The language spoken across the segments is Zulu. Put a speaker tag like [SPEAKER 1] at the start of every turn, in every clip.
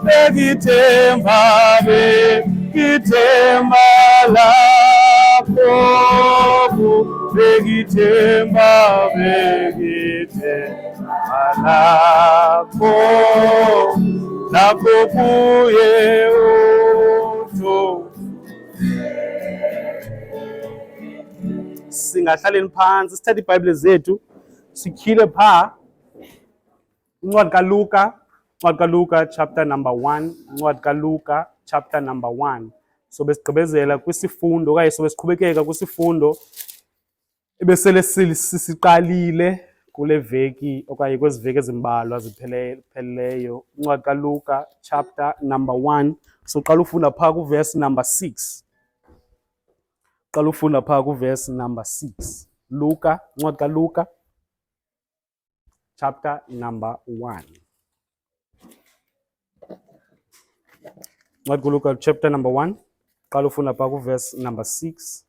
[SPEAKER 1] Begithemba lapho, begithemba lapho kuye utho. Singahlaleni phansi sithathe iBhayibhile zethu sikhile pha incwadi kaLuka chapter number 1, incwadi kaLuka chapter number 1. So besigqibezela kwisifundo okanye so besiqhubekeka kwisifundo ebesele sisiqalile kule veki okanye kwezi veki ezimbalwa ziphelileyo. Incwadi kaLuka chapter number 1. So qala ufunda pha kuverse number 6. Qala ufunda pha kuverse number 6. Luka, incwadi kaLuka chapter number 1. Incwadi kaLuka chapter number 1. Qala ufunda pha kuverse number 6.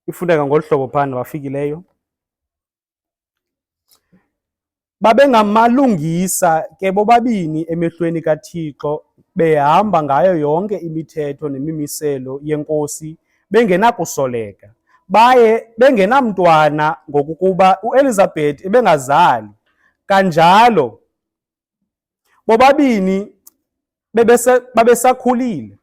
[SPEAKER 1] Ifundeka ngolu hlobo phana bafikileyo. Babengamalungisa ke bobabini emehlweni kaThixo, behamba ngayo yonke imithetho nemimiselo yenkosi, bengenakusoleka. Baye bengenamntwana ngokukuba uElizabeth ebengazali. Kanjalo bobabini babesakhulile.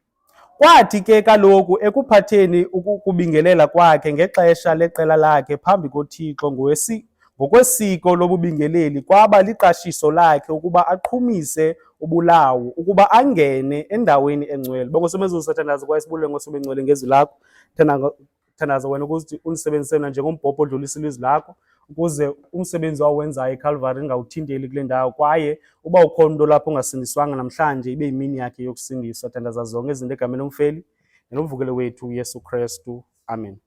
[SPEAKER 1] Kwathi ke kaloku ekuphatheni ukubingelela kwakhe ngexesha leqela lakhe phambi koThixo ngokwesiko lobubingeleli kwaba liqashiso lakhe ukuba aqhumise ubulawo ukuba angene endaweni engcwele. Bongosomezo sathandaza kwaye sibulele ngosuku engcwele ngezwi lakho. Thandaza wena ukuthi unisebenzise njengombhobho odlulisa ilizwi lakho ukuze umsebenzi wawenzayo eCalvary ingawuthinteli kule ndawo, kwaye uba ukhona umuntu lapho ongasindiswanga namhlanje ibe yimini yakhe yokusindiswa. Thandaza zonke izinto egameni lomfeli nomvukelo wethu uYesu Kristu. Amen.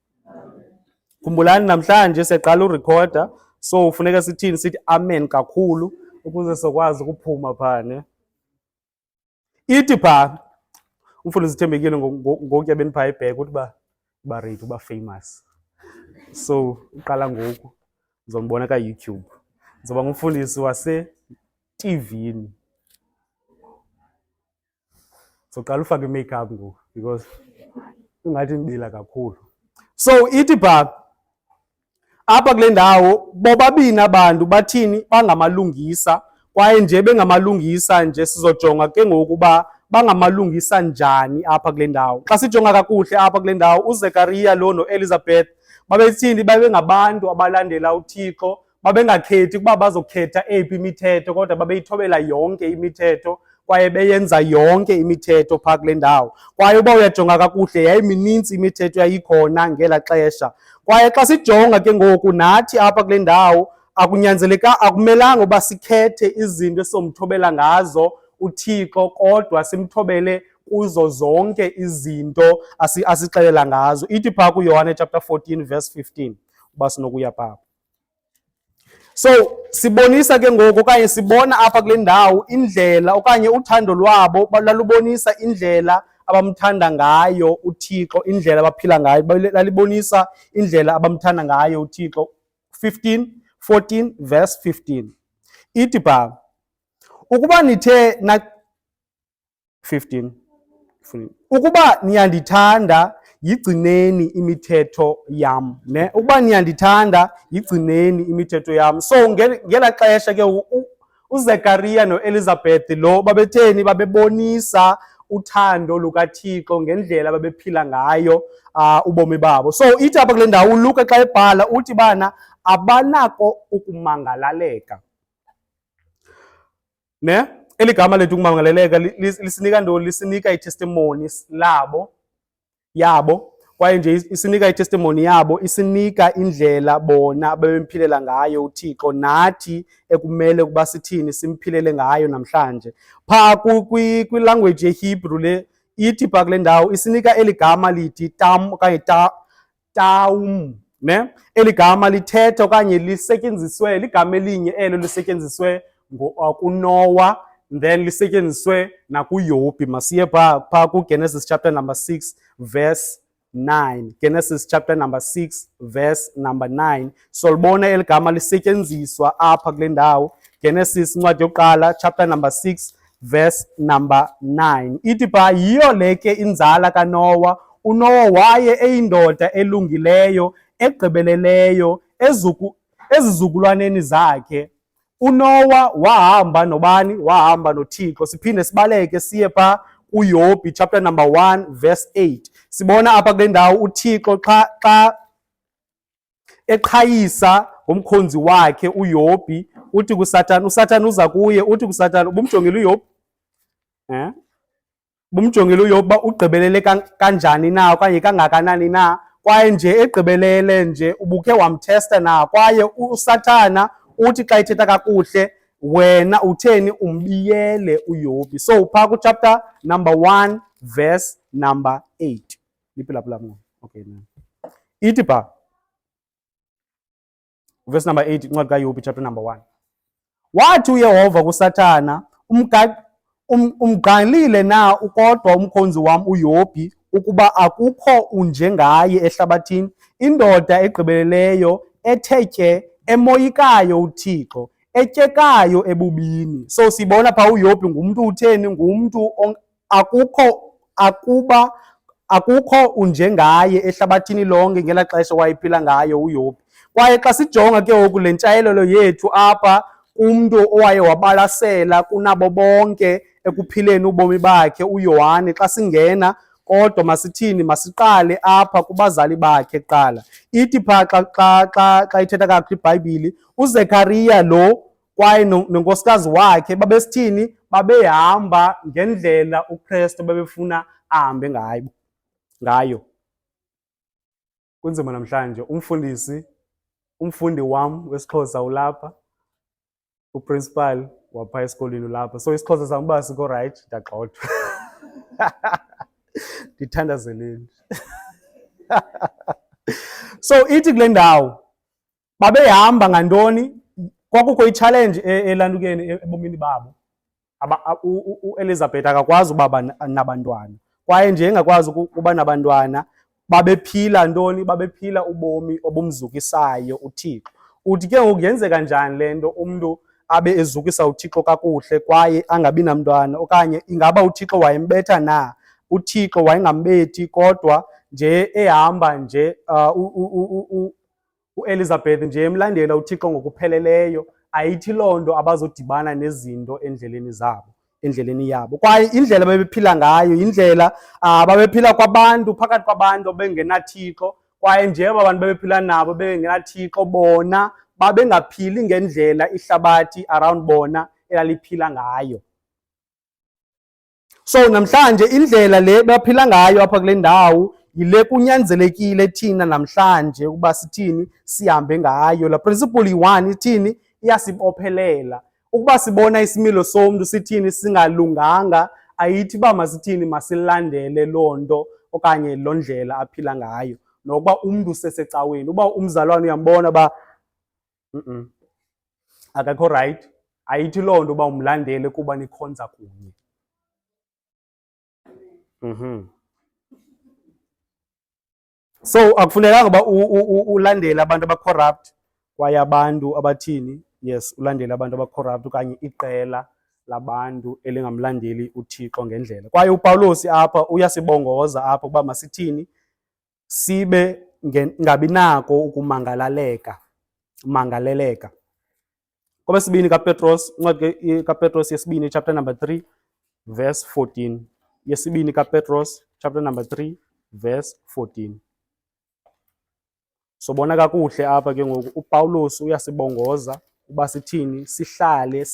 [SPEAKER 1] Khumbulani namhlanje siqala urecorder, so ufuneka sithini, sithi amen kakhulu ukuze sokwazi ukuphuma phane. Ithi pha umfundisi Thembekile ngokuya benipha ibheke ukuthi barate uba famous. So uqala ngoku uzombona ka YouTube. Ngizoba ngumfundisi wase TVini. So qala ufake makeup ngoku because ungathi ngibila kakhulu. So ithi pha apha kule ndawo bobabini abantu bathini bangamalungisa, kwaye nje bengamalungisa nje sizojonga ke ngokuba bangamalungisa njani apha kule ndawo. Xa sijonga kakuhle apha kule ndawo uZekariya lo noElizabeth babethini babengabantu abalandela uThixo, babengakhethi ukuba bazokhetha eyiphi imithetho kodwa babeyithobela yonke imithetho kwaye beyenza yonke imithetho phaa kule ndawo. Kwaye uba uyajonga kakuhle yayiminintsi imithetho yayikhona ngela xesha. Kwaye xa sijonga ke ngoku nathi apha kule ndawo akumelanga uba sikhethe izinto esizomthobela ngazo uThixo, kodwa simthobele kuzo zonke izinto asixelela ngazo. Ithi phaa kuYohane chapter 14 verse 15 uba sinokuya phaa. So sibonisa ke ngoku okanye sibona apha kule ndawo indlela okanye uthando lwabo lalubonisa indlela abamthanda ngayo uThixo, indlela abaphila ngayo lalibonisa indlela abamthanda ngayo uThixo. 14 verse 15 ithi phaa ukuba nithe na 15 ukuba niyandithanda yigcineni imithetho yam, ne? Ukuba niyandithanda yigcineni imithetho yam. So ngela xesha ke uZekariya noElizabeth lo babetheni babebonisa uthando lukaThixo ngendlela babephila ngayo ubomi babo. So ithi apha kule ndawo uLuka xa ebhala uthi bana abanako ukumangalaleka, ne? Eli gama lethu ukumangaleleka lisinika ntoni? Lisinika itestimony yabo, kwaye nje isinika itestimony yabo, isinika indlela bona bebemphilela ngayo uThixo, nathi ekumele ukuba sithini simphilele ngayo namhlanje. Phaa kwilanguage yeHebrew le ithi phaa kule ndawo isinika eli gama lithi tam okanye taum, ne? Eli gama lithetha okanye lisetyenziswe ligama elinye elo lisetyenziswe kuNoah, then lisetyenziswe nakuYobhi. Masiye phaa kuGenesis chapter number 6 verse 9. Genesis chapter number 6 verse number 9. So libona eligama lisetyenziswa apha kule ndawo. Genesis incwadi yokuqala chapter number 6 verse number 9. Ithi pha, yiyo le ke inzala kaNowa. uNowa waye eyindoda elungileyo, egqibeleleyo ezizukulwaneni zakhe. uNowa wahamba nobani? Wahamba noThixo. Siphinde sibaleke siye pha kuYobhi chapter number 1 verse 8. Sibona apha kule ndawo uThixo xa eqhayisa ngomkhonzi wakhe uYobhi, uthi kuSathane, uSathane uza kuye uthi kuSathane, ubumjongile uYobhi? Ubumjongile uYobhi uba ugqibelele kanjani na okanye kangakanani na? Kwaye nje egqibelele nje ubukhe wamthesta na? Kwaye uSathana uthi xa ithetha kakuhle, wena utheni umbiyele uYobhi. So phaa kuchapter number 1 verse number 8. Liphi lapho lapho? Okay, na. Ithi phaa verse number 8, incwadi kaYobhi chapter number 1. Wathi uYehova kuSathana, umgqalile na kodwa umkhonzi wam uYobhi, ukuba akukho unjengaye ehlabathini, indoda egqibeleleyo, ethe tye, emoyikayo uThixo, etyekayo ebubini. So sibona phaa uYobhi ngumntu utheni? Ngumntu akukho unjengaye ehlabathini lonke ngelaa xesha wayephila ngayo uYobhi. Kwaye xa sijonga ke ngoku le ntshayelelo yethu apha kumntu owaye wabalasela kunabo bonke ekuphileni ubomi bakhe, uYohane, xa singena, kodwa masithini, masiqale apha kubazali bakhe kuqala. Ithi phaa xa ithetha kakuhle iBhayibhile, uZekhariya lo kwaye nonkosikazi wakhe babesithini, babehamba ngendlela uKristu babefuna ahambe ngayo. Kunzima namhlanje, umfundi wam wesiXhosa ulapha, uprincipal wapha esikolweni ulapha, so isiXhosa sam uba sikho right, ndagxothwa. Ndithandazeleni. So ithi kule ndawo babehamba ngantoni? Kwakukho i-challenge elandukeni ebomini babo. uElizabeth akakwazi uba nabantwana, kwaye nje engakwazi ukuba nabantwana, babephila ntoni? Babephila ubomi obumzukisayo uThixo. Uthi ke ngoku yenzeka njani le nto umntu abe ezukisa uThixo kakuhle kwaye angabi namntwana? Okanye ingaba uThixo wayembetha na? uThixo wayengambethi, kodwa nje ehamba nje uElizabeth nje emlandela uThixo ngokupheleleyo, ayithi loo nto abazodibana nezinto endleleni yabo. Kwaye indlela babephila ngayo yindlela babephila kwabantu, phakathi kwabantu bengenaThixo, kwaye nje aba bantu babephila nabo bengenaThixo, bona babengaphili ngendlela ihlabathi around bona elaliphila ngayo. So namhlanje indlela le baphila ngayo apha kule ndawo yile kunyanzelekile thina namhlanje ukuba sithini, sihambe ngayo. La principle yi-1 ithini? Iyasibophelela. Ukuba sibona isimilo somntu sithini singalunganga, ayithi uba masithini, masilandele loo nto okanye loo ndlela aphila ngayo. Nokuba umntu sesecaweni, uba umzalwane uyambona uba akakho right, ayithi loo nto uba umlandele kuba nikhonza kunye. So akufunekanga uba ulandele abantu abacorrupt kwaye abantu abathini, yes, ulandele abantu abacorrupt okanye iqela labantu elingamlandeli uThixo ngendlela. Kwaye uPawulos apha uyasibongoza apha ukuba masithini, sibe ngabinako ukumangaleleka. Kwabesibini kaPetros, incwadi kaPetros yesibini chapter number 3 verse 14. Yesibini kaPetros chapter number 3 verse 14. Sobona kakuhle apha ke ngoku uPawulos uyasibongoza uba sithini, sihlale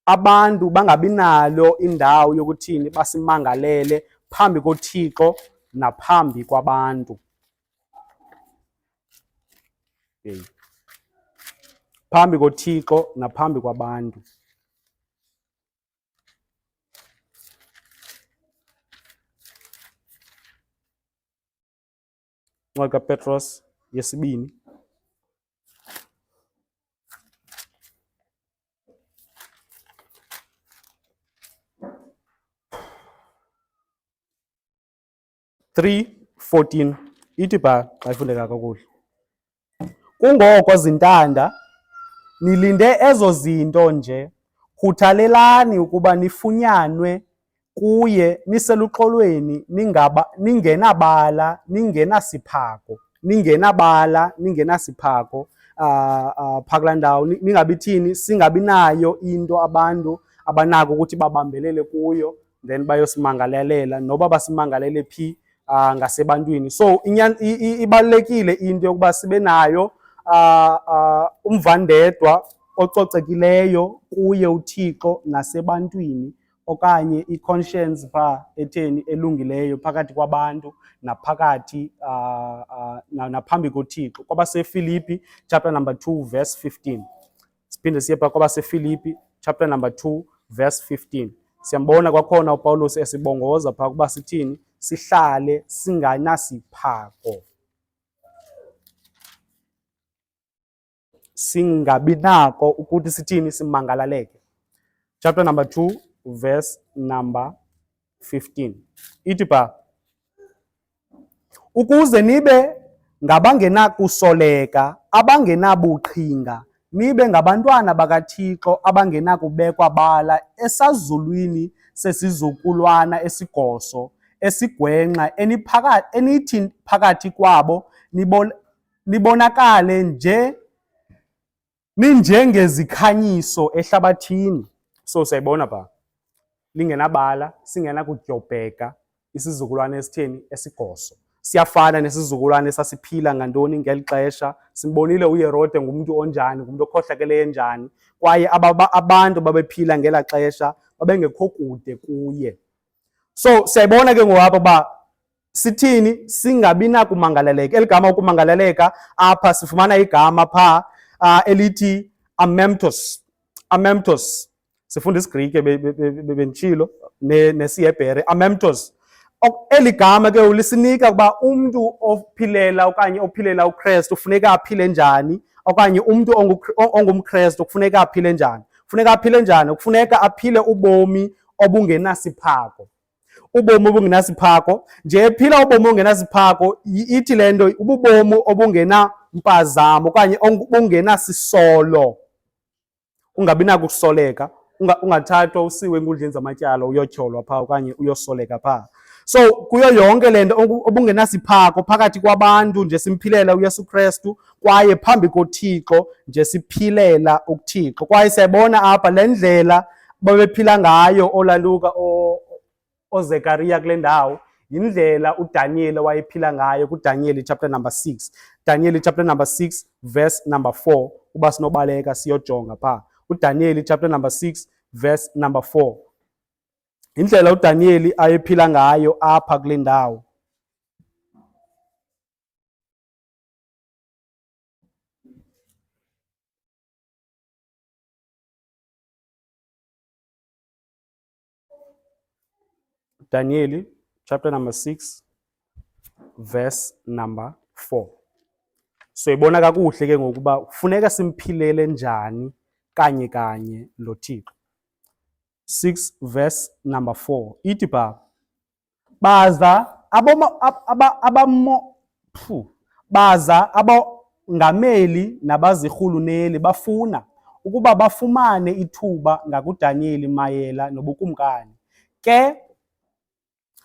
[SPEAKER 1] abantu bangabi nalo indawo yokuthini, basimangalele phambi koThixo naphambi kwabantu. Okay. Phambi koThixo naphambi kwabantu. Incwadi kaPetros yesibini (3:14) ithi phaa xa ifundeka kakuhle, kungoko zintanda nilinde ezo zinto nje, khuthalelani ukuba nifunyanwe kuye niseluxolweni ningenabala ningenasiphako phaa kulaa ndawo, ningabi thini, singabi nayo into abantu abanako ukuthi babambelele kuyo then bayosimangalelela noba basimangalele phi ngasebantwini. So ibalulekile into yokuba sibe nayo umvandedwa ococekileyo kuye uThixo nasebantwini, okanye i-conscience phaa etheni elungileyo phakathi kwabantu naphakathi naphambi koThixo. KwabaseFilipi chapter number 2 verse 15. Siphinde siye phaa kwabaseFilipi chapter number 2 verse 15. Siyambona kwakhona uPawulos esibongoza phaa kuba sithini, sihlale singanasiphako, singabi nako ukuthi sithini, simangalaleke. Chapter number 2 verse number 15 ithi phaa, ukuze nibe ngabangenakusoleka, abangenabuqhinga, nibe ngabantwana bakaThixo abangenakubekwa bala esazulwini sesizukulwana esigoso esigwenxa, enithi phakathi kwabo nibonakale ninjengezikhanyiso ehlabathini. So siyayibona phaa, lingenabala, singenakudyobheka, isizukulwane esitheni, esigoso. Siyafana nesizukulwane esasiphila ngantoni ngeli xesha. Simbonile uHerode ngumntu onjani, ngumntu okhohlakeleyo njani, kwaye abantu babephila ngelaa xesha babengekho kude kuye. So siyayibona ke ngoku apha uba sithini, singabi nakumangaleleka. Eli gama ukumangaleleka apha sifumana igama phaa elithi amemptos. Sifunda isiGrike benditshilo nesiHebhere, amemptos. Eli gama ke ulisinika ukuba umntu ophilela okanye ophilela uKristu kufuneka aphile njani, okanye umntu ongumKristu kufuneka aphile njani. Kufuneka aphile njani? Kufuneka aphile ubomi obungenasiphako. Ubomi obungenasiphako, nje ephila ubomi obungenasiphako ithi le nto ububomi obungenampazamo okanye obungenasisolo. Ungabi nakusoleka, ungathathwa usiwe enkundleni zamatyala uyotyholwa phaa okanye uyosoleka phaa. So kuyo yonke le nto obungenasiphako phakathi kwabantu nje simphilela uYesu Kristu, kwaye phambi koThixo nje siphilela uThixo. Kwaye siyabona apha le ndlela babephila ngayo olaluka oZekariya kule ndawo, yindlela uDaniel wayephila ngayo kuDaniel chapter number 6. Daniel chapter number 6 verse number 4, uba sinobaleka siyojonga phaa. uDaniel chapter number 6 verse number 4. Indlela uDaniel ayephila ngayo apha kule ndawo. Daniel chapter number 6 verse number 4. So ibona kakuhle ke ngokuba kufuneka simphilele njani kanye kanye lo Thixo. 6 verse number 4 ithi phaa, baza abangameli nabazirhuluneli bafuna ukuba bafumane ithuba ngakuDaniel mayela nobukumkani. Ke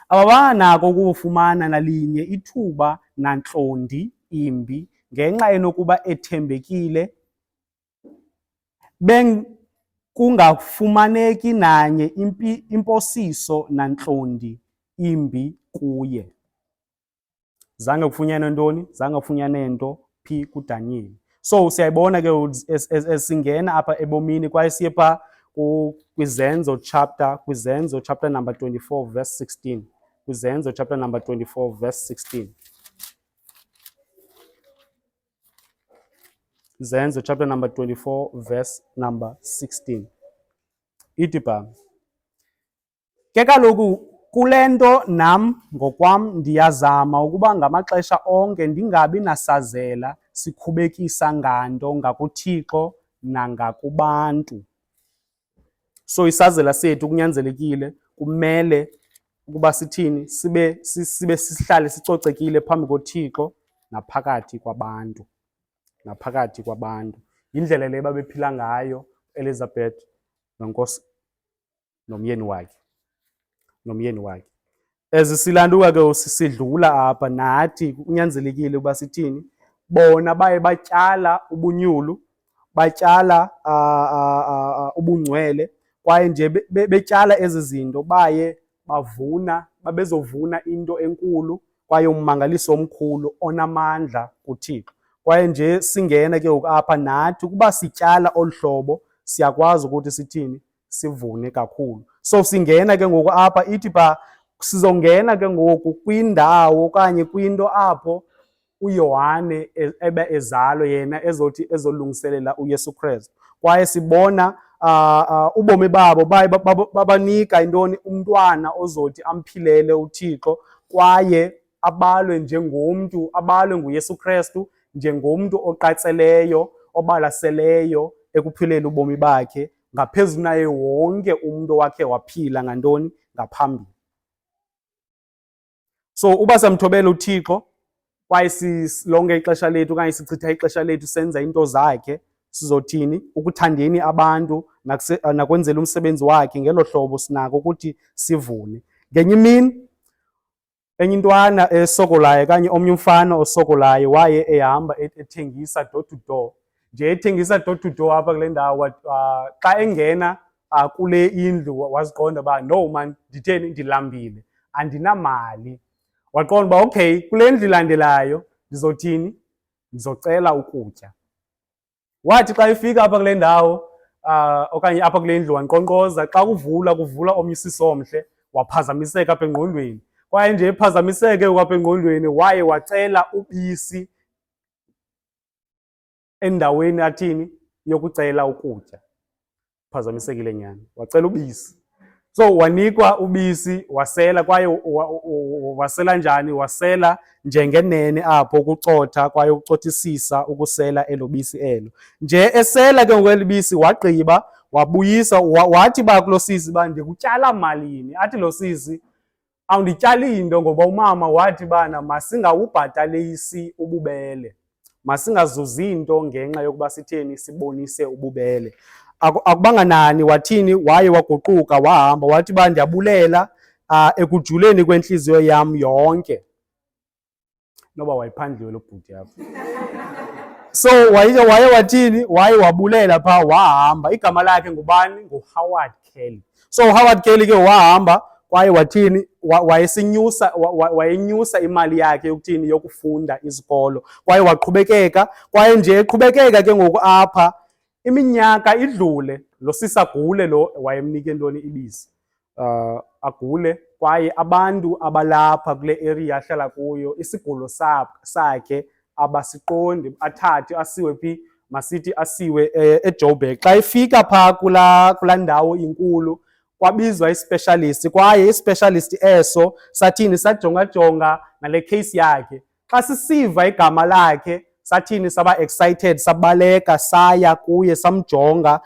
[SPEAKER 1] ababanako ukufumana nalinye ithuba nantlondi imbi, ngenxa enokuba ethembekile, kungafumaneki nanye imposiso nantlondi imbi kuye. Zange kufunyanwe ntoni? Zange kufunyanwe nto phi kuDaniel. So siyayibona ke esingena apha ebomini, kwaye siye phaa kwizenzo chapter number 24 verse 16. Kwizenzo chapter number 24 verse 16. Zenzo chapter number 24 verse number 16. Ithi phaa, ke kaloku kule nto nam ngokwam ndiyazama ukuba ngamaxesha onke ndingabi nasazela sikhubekisa nganto ngakuThixo nangakubantu. So isazela sethu kunyanzelekile, kumele ukuba sithini, sihlale sicocekile phambi koThixo naphakathi kwabantu. Naphakathi kwabantu. Yindlela le babephila ngayo Elizabeth nonkosi nomyeni wakhe. As silanduka ke sidlula apha, nathi kunyanzelekile ukuba sithini, bona baye batyala ubunyulu, batyala ubungcwele, kwaye nje betyala ezi zinto baye babezovuna into enkulu kwaye ummangaliso omkhulu onamandla kuThixo. Kwaye nje singena ke ngoku apha, nathi ukuba sityala olu hlobo siyakwazi ukuthi sithini, sivune kakhulu. So singena ke ngoku apha, ithi ba sizongena ke ngoku kwindawo okanye kwinto apho uYohane ebe ezalwe, yena ezothi ezolungiselela uYesu Kristu. Kwaye sibona ubomi babo babanika intoni, umntwana ozothi amphilele uThixo, kwaye abalwe njengomntu, abalwe nguYesu Kristu njengomntu oqatseleyo, obalaseleyo ekuphileni ubomi bakhe, ngaphezu naye wonke umntu owakhe waphila ngantoni, ngaphambili. So uba samthobela uThixo kwaye silonke ixesha lethu okanye sichitha ixesha lethu senza into zakhe, sizothini, ukuthandeni abantu nakwenzela umsebenzi wakhe, ngelo hlobo sinako ukuthi sivune. Ngenye imini enye intwana esokolayo okanye omnye umfana osokolayo waye ehamba ethengisa door to door. Nje ethengisa door to door apha kule ndawo, xa engena kule indlu waziqonda uba no man, nditheni, ndilambile, andinamali. Waqonda uba okay, kule ndlu ilandelayo ndizothini, ndizocela ukutya. Wathi xa efika apha kule ndawo okanye apha kule ndlu wankqonkqoza, xa kuvula omnye usisomhle, waphazamiseka apha engqondweni. Kwaye nje ephazamiseke apha engqondweni waye wacela ubisi endaweni athini, yokucela ukutya. Phazamisekile nyani, wacela ubisi. So wanikwa ubisi, wasela, kwaye wasela njani, wasela njengenene apho, ukucotha kwaye ukucothisisa ukusela elo bisi elo. Nje esela ke ngokweli bisi wagqiba, wabuyisa, wathi ba kulo sisi uba ndikutyala malini. Athi lo sisi, awundityali nto, ngoba umama wathi bana masingawubhatalisi ububele, masingazuzi nto ngenxa yokuba sitheni, sibonise ububele. Akubanga nani, wathini, waye waguquka wahamba, wathi ba ndiyabulela ekujuleni kwentliziyo yam yonke. Noba wayiphandliwe lo bhuti apha. So waye wathini, waye wabulela phaa wahamba. Igama lakhe ngubani? NguHoward Kelly. So uHoward Kelly ke wahamba kwaye wathini, wayenyusa imali yakhe yokuthini, yokufunda isikolo, kwaye waqhubekeka. Kwaye nje eqhubekeka ke ngoku apha, iminyaka idlule, lo sisi agule, lo wayemnike ntoni, ibisi, agule. Kwaye abantu abalapha kule area ahlala kuyo, isigulo sakhe abasiqondi, athathwe asiwe phi, masithi asiwe eJoburg. Xa efika phaa kulaa ndawo inkulu, kwabizwa ispecialist, kwaye ispecialist eso sathini, sajonga nale case yakhe. Xa sisiva igama lakhe, sathini, saba excited, sabaleka, saya kuye, samjonga,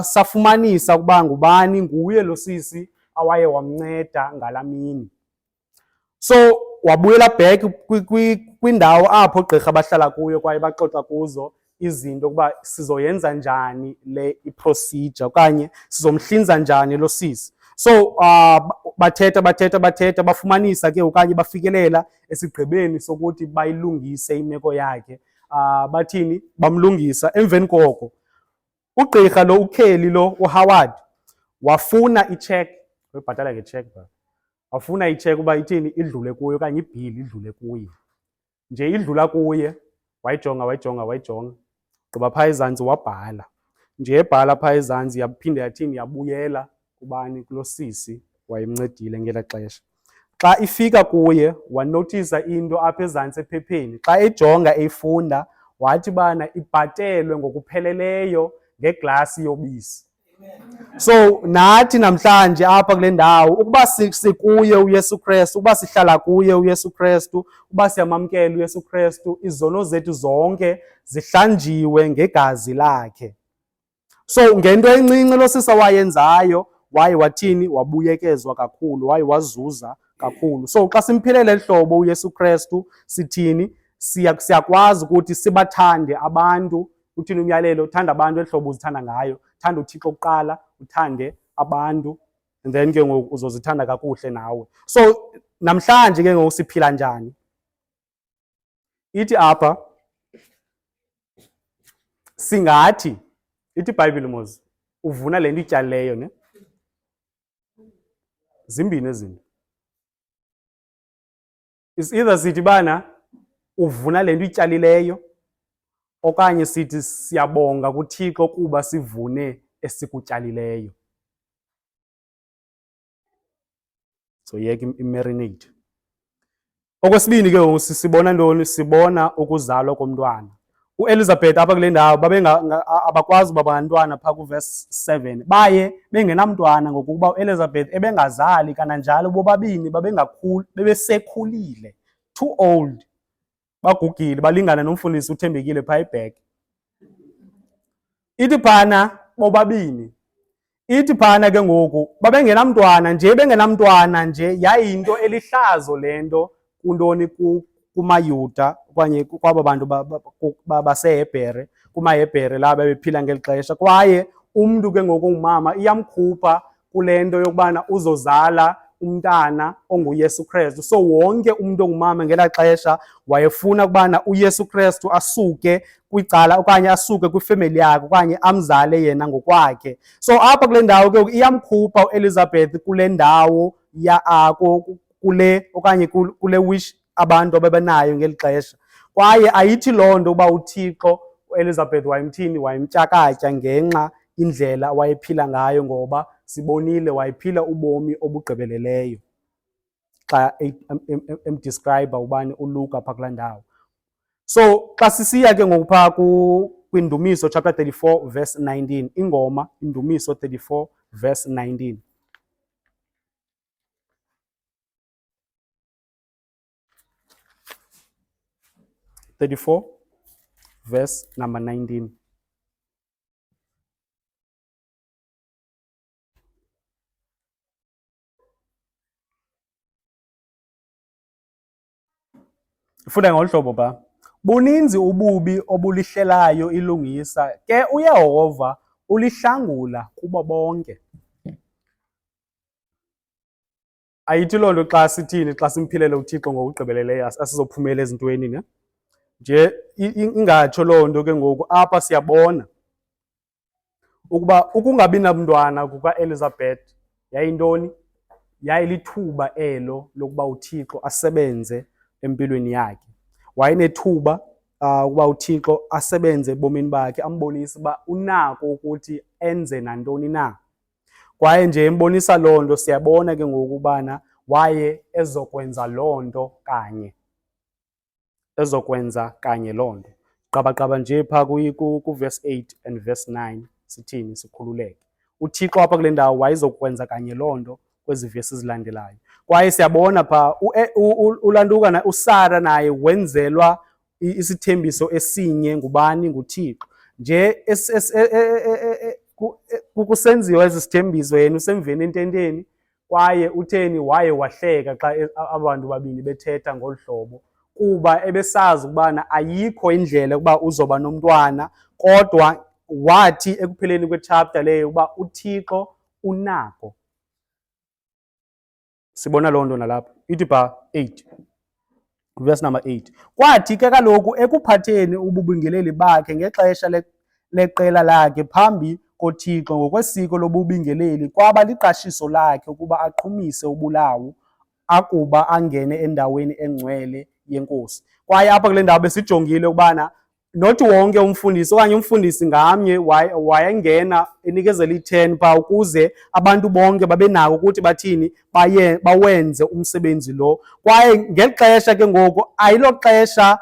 [SPEAKER 1] safumanisa ukuba ngubani, nguye lo sisi awaye wamnceda ngalaa mini. So wabuyela back kwindawo apho oogqirha bahlala kuyo, kwaye baxoxa kuzo izinto ukuba sizoyenza njani le iprocedure okanye sizomhlinza njani lo sisi. So bathetha bafumanisa ke okanye bafikelela esigqibeni sokuthi bayilungise imeko yakhe. Bathini, bamlungisa. Emveni koko ugqirha lo uKelly lo uHoward wafuna icheck, wayebhatala ngecheck ba, wafuna icheck uba ithini, idlule kuye okanye ibhili idlule kuye. Nje idlula kuye, wayijonga, gqiba phaa ezantsi wabhala. Nje ebhala phaa ezantsi yaphinde yathini, yabuyela kubani, kulo sisi wayemncedile ngelaa xesha. Xa ifika kuye wanotisa into apha ezantsi ephepheni. Xa ejonga eyifunda, wathi bana ibhatelwe ngokupheleleyo ngeglasi yobisi. So nathi namhlanje apha kule ndawo, ukuba sikuye uYesu Kristu, ukuba sihlala kuye uYesu Kristu, ukuba siyamamkela uYesu Kristu, izono zethu zonke zihlanjiwe ngegazi lakhe. So ngento encinci lo sisa wayenzayo, waye wathini, wabuyekezwa kakhulu, waye wazuza kakhulu. So xa simphilela ehlobo uYesu Kristu, sithini, siyakwazi ukuthi sibathande abantu. Uthini umyalelo? Thanda abantu ehlobo uzithanda ngayo. Thanda uThixo kuqala, uthande abantu, and then ke ngoku uzozithanda kakuhle nawe. So namhlanje ke ngoku siphila njani? Ithi apha singathi, ithi iBhayibhile mos, uvuna le nto ityalileyo, ne? Zimbini ezinto. Is either sithi bana uvuna le nto ityalileyo, okanye sithi siyabonga kuThixo kuba sivune esikutyalileyo. So yeke imarinate. Okwesibini ke ngoku sibona ntoni? Sibona ukuzalwa komntwana. uElizabeth apha kule ndawo abakwazi uba bantwana phaa kuverse 7. Baye bengenamntwana ngokuba uElizabeth ebengazali, kananjalo bobabini bebesekhulile, too old, bagugile, balingana nomfundisi uthembekile phaa eBhek. Ithi phana bobabini, ithi phana ke ngoku babengenamntwana nje yayinto elihlazo le nto kuntoni kumaYuda okanye kwabo bantu baseHebhere, kumaHebhere laba bephila ngeli xesha. Kwaye umntu ke ngoku ongumama iyamkhupha kule nto yokubana uzozala umntana onguYesu Kristu. So wonke umntu ongumama ngelaa xesha wayefuna ukubana uYesu Kristu asuke kwicala okanye asuke kwifemeli yakhe okanye amzale yena ngokwakhe. So apha kule ndawo ke iyamkhupha uElizabeth kule ndawo kule wish abantu ababenayo ngeli xesha. Kwaye ayithi loo nto uba uThixo uElizabeth wayemthini, wayemtyakatya ngenxa indlela wayephila ngayo, ngoba sibonile wayephila ubomi obugqibeleleyo xa emdescribe ubani uLuka phaa kulaa ndawo. So xa sisiya ke ngoku phaa kwiNdumiso chapter 34 verse 19, ingoma Indumiso 34 verse 19. Verse number 19. Ifunda ngolu hlobo phaa. Buninzi ububi obulihlelayo ilungisa, ke uYehova ulihlangula kubo bonke. Ayithi loo nto xa sithini, xa simphilele uThixo ngokugqibeleleyo asizophumela ezintweni, ne? Nje ingatsho loo nto ke ngoku apha siyabona ukuba ukungabi namntwana kukaElizabeth yayintoni? Yayilithuba elo lokuba uThixo asebenze empilweni yakhe. Wayenethuba ukuba uThixo asebenze ebomini bakhe, ambonise uba unako ukuthi enze nantoni na. Kwaye nje embonisa loo nto siyabona ke ngoku ubana waye ezokwenza loo nto kanye. Ezokwenza kanye loo nto. Qabaqaba nje phaa ku-verse 8 and verse 9 sithini? Sikhululeke. uThixo apha kule ndawo wayezokwenza kanye loo nto kwezi verse zilandelayo. Kwaye siyabona phaa ulantuka uSara naye wenzelwa isithembiso esinye ngubani? NguThixo. Nje kusenziwa ezi sithembiso yena usemveni ententeni, kwaye utheni? Waye wahleka xa abantu babini bethetha ngolu hlobo, kuba ebesazi ukubana ayikho indlela ukuba uzoba nomntwana, kodwa wathi ekupheleni kwechapter leyo uba uThixo unako. Sibona loo nto nalapha. Ithi phaa 8, verse number 8. Kwathi ke kaloku ekuphatheni ububingeleli bakhe ngexesha leqela lakhe phambi koThixo ngokwesiko lobubingeleli, kwaba liqashiso lakhe ukuba aqhumise ubulawo akuba angene endaweni engcwele yenkosi. Kwaye apha kule ndawo besijongile ukubana not wonke umfundisi okanye umfundisi ngamnye wayengena enikezela i-10 phaa ukuze abantu bonke babe nako ukuthi bathini? Bawenze umsebenzi lo. Kwaye ngeli xesha ke ngoku ayilo xesha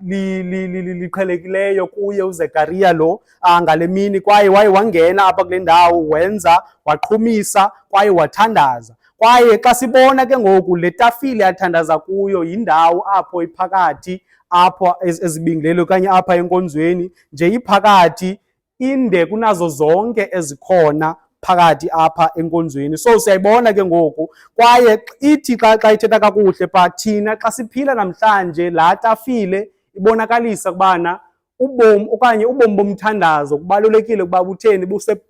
[SPEAKER 1] liqhelekileyo kuye uZekariya lo ngale mini, kwaye waye wangena apha kule ndawo wenza, waqhumisa kwaye wathandaza. Kwaye xa sibona ke ngoku le tafile athandaza kuyo yindawo apho iphakathi apho ezibingeleli okanye apha enkonzweni, nje iphakathi, inde kunazo zonke ezikhona phakathi apha enkonzweni. So siyayibona ke ngoku, kwaye ithi xa ithetha kakuhle phaa, thina xa siphila namhlanje laa tafile ibonakalisa ukubana ubomi okanye ubomi bomthandazo kubalulekile ukuba butheni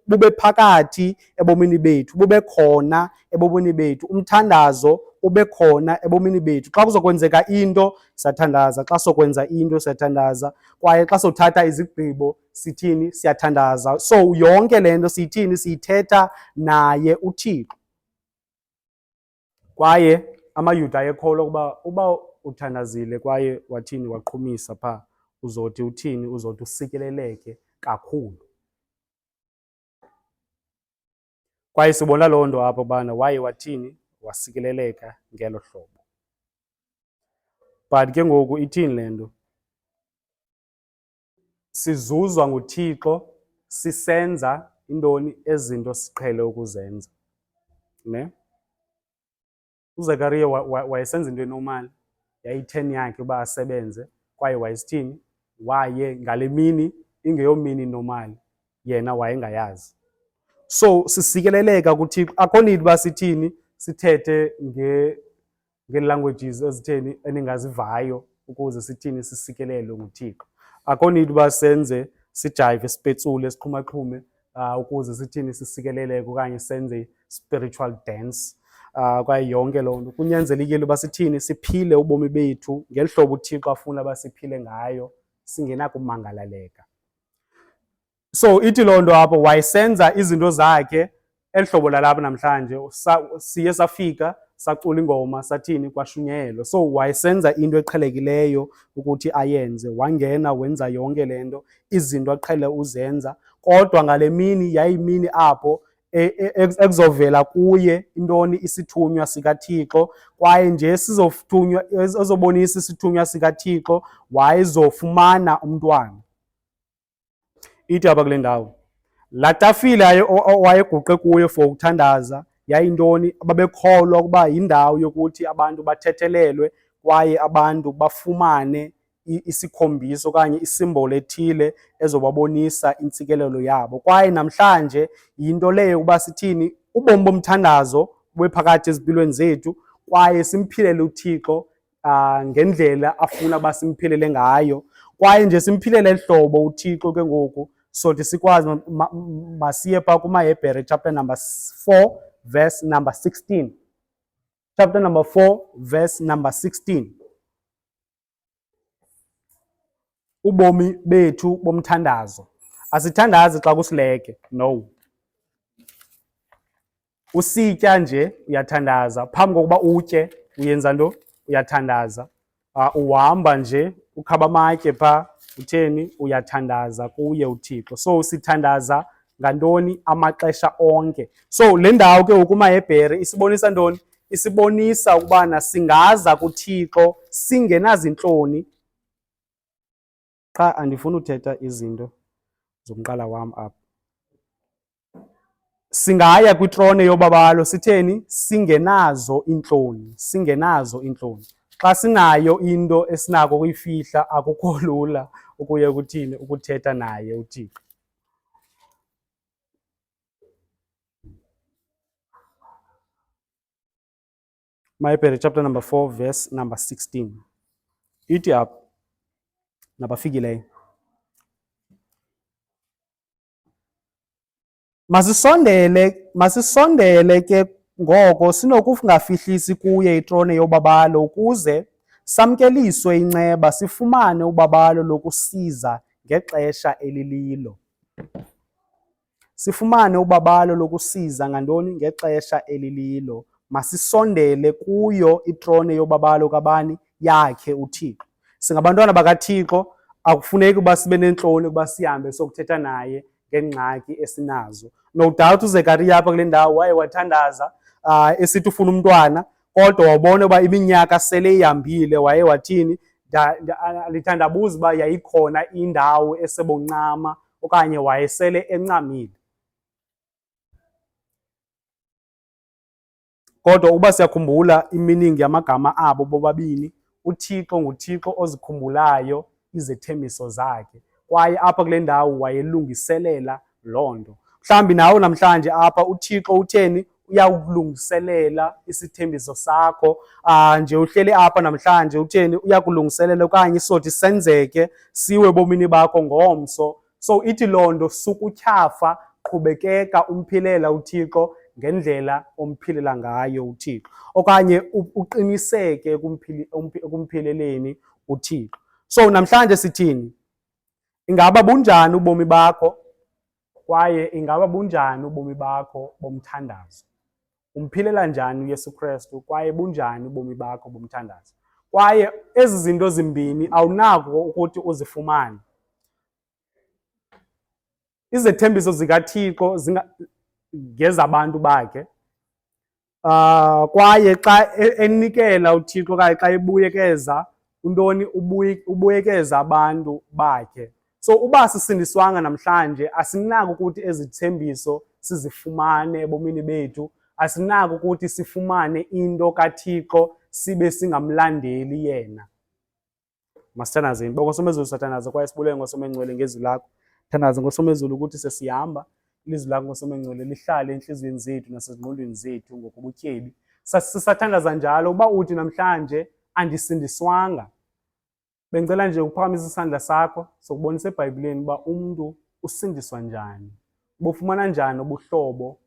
[SPEAKER 1] bube phakathi ebomini bethu, bube khona ebomini bethu. Umthandazo ube khona ebomini bethu. Xa kuzokwenzeka into siyathandaza, xa sokwenza into siyathandaza, kwaye xa sothatha izigqibo sithini, siyathandaza. So yonke le nto siyithini, siyithetha naye uThixo. Kwaye amaYuda ayekholwa uba uthandazile kwaye wathini, waqhumisa phaa, uzothi uthini, uzothi usikeleleke kakhulu. Kwaye sibona loo nto apho bana waye wathini, wasikeleleka ngelo hlobo. But ke ngoku ithini le nto? Sizuzwa nguThixo sisenza intoni, ezinto siqhele ukuzenza. Ne? uZekariya wayesenza into enormal, yayi-10 yakhe uba asebenze, kwaye wayesithini, waye ngale mini ingeyomini normal, yena wayengayazi. So sisikeleleka kuThixo, akho need uba sithini, sithethe ngee-languages ezitheni eningazivayo ukuze sithini, sisikelelwe nguThixo. Akho need uba senze, sijayive, sipetsule, siqhumaxhume ukuze sithini, sisikeleleke okanye senze spiritual dance. Kwaye yonke loo nto kunyanzelekile uba sithini, siphile ubomi bethu ngeli hlobo uThixo afuna uba siphile ngayo, singenakumangalaleka. So ithi loo nto apho wayesenza izinto zakhe eli hlobo lalapha namhlanje, siye safika sacula ingoma, sathini, kwashunyayelwa. So wayesenza into eqhelekileyo ukuthi ayenze, wangena wenza yonke le nto, izinto aqhele uzenza. Kodwa ngale mini yayimini apho ekuzovela kuye intoni, isithunywa sikaThixo, kwaye nje ezobonisa isithunywa sikaThixo, wayezofumana umntwana. Ithi apha kule ndawo, laa tafile wayeguqe kuyo for ukuthandaza yayintoni, babekholwa ukuba yindawo yokuthi abantu bathethelelwe kwaye abantu bafumane isikhombiso okanye isimboli ethile ezobabonisa intsikelelo yabo. Kwaye namhlanje yinto leyo ukuba sithini, ubomi bomthandazo bube phakathi ezimpilweni zethu, kwaye simphilele uThixo ngendlela afuna uba simphilele ngayo, kwaye nje simphilele eli hlobo uThixo ke ngoku sothi sikwazi. Masiye phaa kumaHebhere chapter number 4 verse number 16. Chapter number 4 verse number 16. Ubomi bethu bomthandazo. Asithandazi xa kusileke, no. Usitya nje uyathandaza, phambi kokuba utye uyenza nto, uyathandaza. Uhamba nje ukhaba amatye phaa, utheni, uyathandaza kuye uThixo. So sithandaza ngantoni, amaxesha onke. So le ndawo ke kumaHebhere isibonisa ntoni? Isibonisa ukubana singaza kuThixo singenazintloni. Qha andifuni uthetha izinto zomqala wam apha. Singaya kwitrone yobabalo sitheni, singenazo iintloni, singenazo iintloni. Xa sinayo into esinako ukuyifihla, akukho lula ukuye kuthini, ukuthetha naye uThixo. maHebhere chapter number 4 verse number 16. Ithi apha, nabafikileyo, masisondele ke ngoko sinokungafihlisi kuye itrone yobabalo, ukuze samkeliswe inceba, sifumane ubabalo lokusiza ngexesha elililo. Sifumane ubabalo lokusiza ngantoni? Ngexesha elililo. Masisondele kuyo itrone yobabalo kabani? Yakhe uThixo. Singabantwana bakaThixo, akufuneki uba sibe nentloni ukuba sihambe sokuthetha naye ngengxaki esinazo. No doubt uZekariya apha kule ndawo waye wathandaza esithi ufuna umntwana, kodwa wabona uba iminyaka sele ihambile, waye wathini, lithandabuza uba yayikhona indawo eseboncama okanye wayesele encamile. Kodwa uba siyakhumbula iminingi yamagama abo bobabini, uThixo nguThixo ozikhumbulayo izethembiso zakhe, kwaye apha kule ndawo wayelungiselela loo nto. Mhlawumbi nawe namhlanje apha uThixo utheni, uyakulungiselela isithembiso sakho. Nje uhleli apha namhlanje utheni, uyakulungiselela okanye isothi senzeke siwe ebomini bakho ngomso. So ithi loo nto sukutyhafa, qhubekeka umphilela uThixo ngendlela omphilela ngayo uThixo, okanye uqiniseke ekumphileleni uThixo. So namhlanje sithini? Ingaba bunjani ubomi bakho, kwaye ingaba bunjani ubomi bakho bomthandazo? Umphilela njani uYesu Kristu, kwaye bunjani ubomi bakho bomthandazo? Kwaye ezi zinto zimbini awunako ukuthi uzifumane. Izethembiso zikaThixo ngezabantu bakhe, kwaye xa enikela uThixo okanye xa ebuyekeza untoni, ubuyekeza abantu bakhe. So uba sisindiswanga namhlanje, asinako ukuthi ezi thembiso sizifumane ebomini bethu, asinako ukuthi sifumane into kaThixo sibe singamlandeli yena. Masithandazeni. Ngosomezulu sathandaza kwaye sibulele ngosomengcwele ngezwi lakho. Thandaza ngosomezulu ukuthi sesihamba, ilizwi lakho ngosomengcwele lihlale enhliziyweni zethu nasezingqondweni zethu ngokubutyebi. Sisathandaza njalo uba uthi namhlanje andisindiswanga, bengicela nje ukuphakamisa isandla sakho sokubonisa eBhayibhileni uba umntu usindiswa njani, ubufumana njani ubuhlobo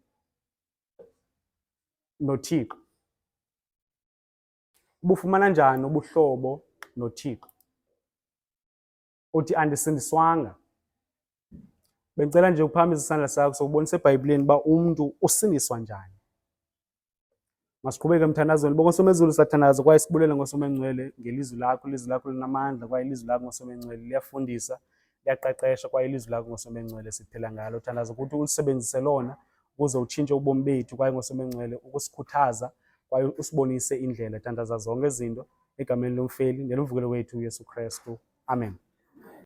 [SPEAKER 1] noThixo. Ubufumana njani ubuhlobo noThixo? Uthi andisindiswanga. Bengicela nje ukuphakamisa isandla sakho sokubonisa eBhayibhileni uba umntu usindiswa njani. Masiqhubeke emthandazweni. Ngosomezulu sathandaza kwaye sibulele ngosomengcwele ngelizwi lakho. Ilizwi lakho linamandla kwaye ilizwi lakho ngosomengcwele liyafundisa, liyaqeqesha, kwaye ilizwi lakho ngosomengcwele siphila ngalo. Thandaza ukuthi ulisebenzise lona ukuze utshintshe ubomi bethu, kwaye ngosomengcwele ukusikhuthaza kwaye usibonise indlela. Thandaza zonke izinto egameni lomfeli nelomvukelo wethu uYesu Kristu. Amen.